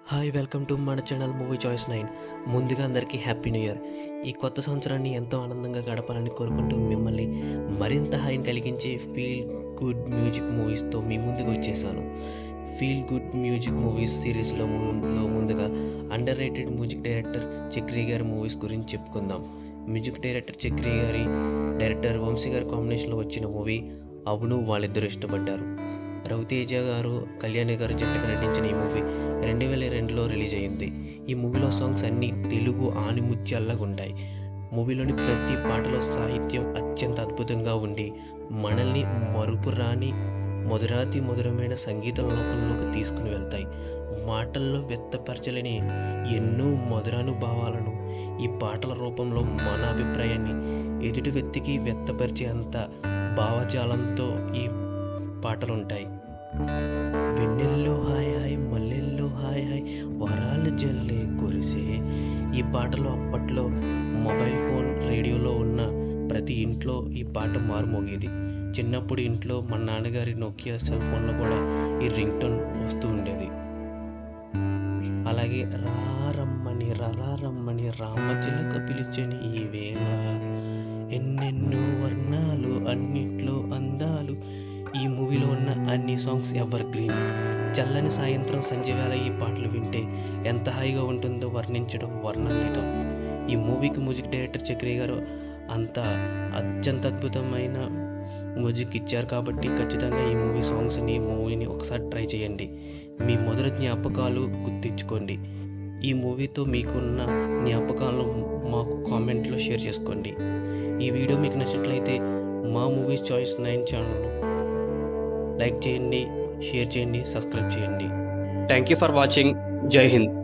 Hi welcome to మన channel movie choice 9. ముందుగా అందరికీ హ్యాపీ న్యూ ఇయర్. ఈ కొత్త సంవత్సరాన్ని ఎంతో ఆనందంగా గడపాలని కోరుకుంటూ మిమ్మల్ని మరింత హాయిని కలిగించే ఫీల్ గుడ్ మ్యూజిక్ మూవీస్తో మీ ముందుకు వచ్చేసాను. ఫీల్ గుడ్ మ్యూజిక్ మూవీస్ సిరీస్లో ముందుగా under rated music director Chakri గారి మూవీస్ గురించి చెప్పుకుందాం. మ్యూజిక్ డైరెక్టర్ చక్రి గారి డైరెక్టర్ వంశీ గారి కాంబినేషన్లో వచ్చిన మూవీ అవును వాళ్ళిద్దరూ ఇష్టపడ్డారు. రవితేజ గారు, కళ్యాణి గారు జంటగా నటించిన ఈ మూవీ 2002లో రిలీజ్ అయింది. ఈ మూవీలో సాంగ్స్ అన్నీ తెలుగు ఆణిముత్యాల్లాగా ఉంటాయి. మూవీలోని ప్రతి పాటలో సాహిత్యం అత్యంత అద్భుతంగా ఉండి మనల్ని మరుపురాని మధురాతి మధురమైన సంగీత లోకంలోకి తీసుకుని వెళ్తాయి. మాటల్లో వ్యక్తపరచలేని ఎన్నో మధురానుభావాలను ఈ పాటల రూపంలో మన అభిప్రాయాన్ని ఎదుటి వ్యక్తికి వ్యక్తపరిచే అంత భావజాలంతో ఈ పాటలు ఉంటాయి. వెన్నెల్లో హాయ్ హాయ్ మల్లెల్లో హాయ్ హాయ్ వరాల జల్లే కురిసే. ఈ పాటలో అప్పట్లో మొబైల్ ఫోన్, రేడియోలో ఉన్న ప్రతి ఇంట్లో ఈ పాట మారుమోగేది. చిన్నప్పుడు ఇంట్లో మా నాన్నగారి నోకియా సెల్ ఫోన్లో కూడా ఈ రింగ్ టోన్ వస్తూ ఉండేది. అలాగే రారమ్మని రరారమ్మని రామచిలక పిలిచని ఈ వేళ ఎన్నెన్నో వర్ణాలు అన్నిట్లో అందాలు. ఈ మూవీలో ఉన్న అన్ని సాంగ్స్ ఎవర్ గ్రీన్. చల్లని సాయంత్రం సంధ్యవేళ ఈ పాటలు వింటే ఎంత హాయిగా ఉంటుందో వర్ణించడం వర్ణాతీతం. ఈ మూవీకి మ్యూజిక్ డైరెక్టర్ చక్రి గారు అత్యంత అద్భుతమైన మ్యూజిక్ ఇచ్చారు కాబట్టి ఖచ్చితంగా ఈ మూవీని ఒకసారి ట్రై చేయండి. మీ మొదటి జ్ఞాపకాలు గుర్తించుకోండి. ఈ మూవీతో మీకున్న జ్ఞాపకాలను మాకు కామెంట్లో షేర్ చేసుకోండి. ఈ వీడియో మీకు నచ్చినట్లయితే మా మూవీస్ చాయిస్ 9 ఛానల్ లైక్ చేయండి, షేర్ చేయండి, సబ్స్క్రైబ్ చేయండి. Thank you for watching. జై హింద్.